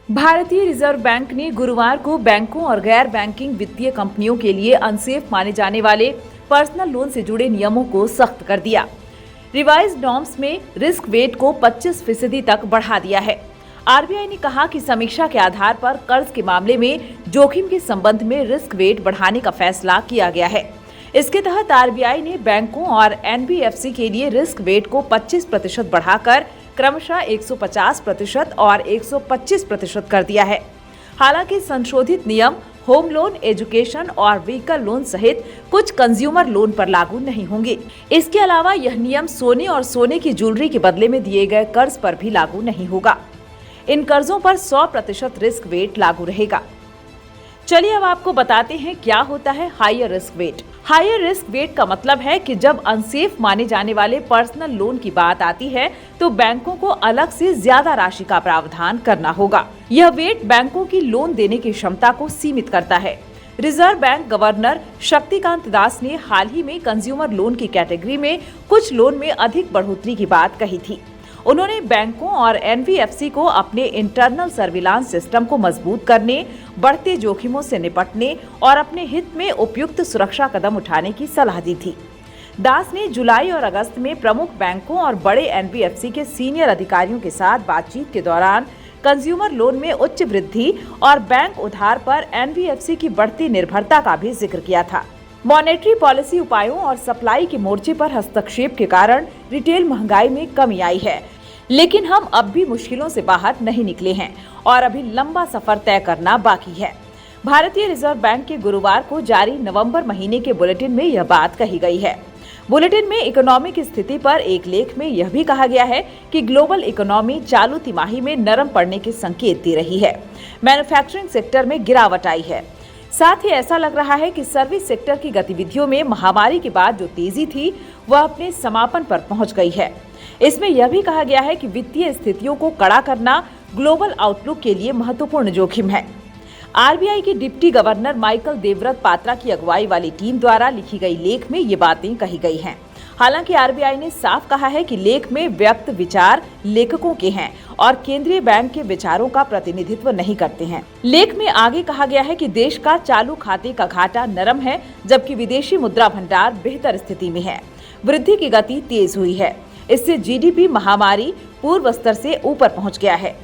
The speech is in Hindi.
भारतीय रिजर्व बैंक ने गुरुवार को बैंकों और गैर बैंकिंग वित्तीय कंपनियों के लिए अनसेफ माने जाने वाले पर्सनल लोन से जुड़े नियमों को सख्त कर दिया। रिवाइज्ड नॉर्म्स में रिस्क वेट को 25% तक बढ़ा दिया है। आरबीआई ने कहा कि समीक्षा के आधार पर कर्ज के मामले में जोखिम के संबंध में रिस्क वेट बढ़ाने का फैसला किया गया है। इसके तहत आरबीआई ने बैंकों और एनबीएफसी के लिए रिस्क वेट को 25% बढ़ाकर क्रमशः 150% और 125% कर दिया है। हालांकि संशोधित नियम होम लोन, एजुकेशन और व्हीकल लोन सहित कुछ कंज्यूमर लोन पर लागू नहीं होंगे। इसके अलावा यह नियम सोने और सोने की ज्वेलरी के बदले में दिए गए कर्ज पर भी लागू नहीं होगा। इन कर्जों पर 100% रिस्क वेट लागू रहेगा। चलिए अब आपको बताते हैं क्या होता है higher risk weight. Higher risk weight का मतलब है कि जब अनसेफ माने जाने वाले पर्सनल लोन की बात आती है तो बैंकों को अलग से ज्यादा राशि का प्रावधान करना होगा। यह वेट बैंकों की लोन देने की क्षमता को सीमित करता है। Reserve bank governor Shaktikanta Das ने हाल ही में कंज्यूमर लोन की कैटेगरी में कुछ लोन में अधिक बढ़ोतरी की बात कही थी। उन्होंने बैंकों और एनबीएफसी को अपने इंटरनल सर्विलांस सिस्टम को मजबूत करने, बढ़ते जोखिमों से निपटने और अपने हित में उपयुक्त सुरक्षा कदम उठाने की सलाह दी थी। दास ने जुलाई और अगस्त में प्रमुख बैंकों और बड़े एनबीएफसी के सीनियर अधिकारियों के साथ बातचीत के दौरान कंज्यूमर लोन में उच्च वृद्धि और बैंक उधार पर एनबीएफसी की बढ़ती निर्भरता का भी जिक्र किया था। मॉनेटरी पॉलिसी उपायों और सप्लाई के मोर्चे पर हस्तक्षेप के कारण रिटेल महंगाई में कमी आई है, लेकिन हम अब भी मुश्किलों से बाहर नहीं निकले हैं और अभी लंबा सफर तय करना बाकी है। भारतीय रिजर्व बैंक के गुरुवार को जारी नवंबर महीने के बुलेटिन में यह बात कही गई है। बुलेटिन में इकोनॉमी की स्थिति पर एक लेख में यह भी कहा गया है कि ग्लोबल इकोनॉमी चालू तिमाही में नरम पड़ने के संकेत दे रही है। मैन्युफैक्चरिंग सेक्टर में गिरावट आई है। साथ ही ऐसा लग रहा है कि सर्विस सेक्टर की गतिविधियों में महामारी के बाद जो तेजी थी वह अपने समापन पर पहुंच गई है। इसमें यह भी कहा गया है कि वित्तीय स्थितियों को कड़ा करना ग्लोबल आउटलुक के लिए महत्वपूर्ण जोखिम है। आरबीआई के deputy governor Michael Devvrat Patra की अगुवाई वाली टीम द्वारा लिखी गई लेख में ये बातें कही गई हैं। हालांकि आरबीआई ने साफ कहा है कि लेख में व्यक्त विचार लेखकों के हैं और केंद्रीय बैंक के विचारों का प्रतिनिधित्व नहीं करते हैं। लेख में आगे कहा गया है कि देश का चालू खाते का घाटा नरम है, जबकि विदेशी मुद्रा भंडार बेहतर स्थिति में है। वृद्धि की गति तेज हुई है। इससे जीडीपी महामारी पूर्व स्तर से ऊपर पहुंच गया है।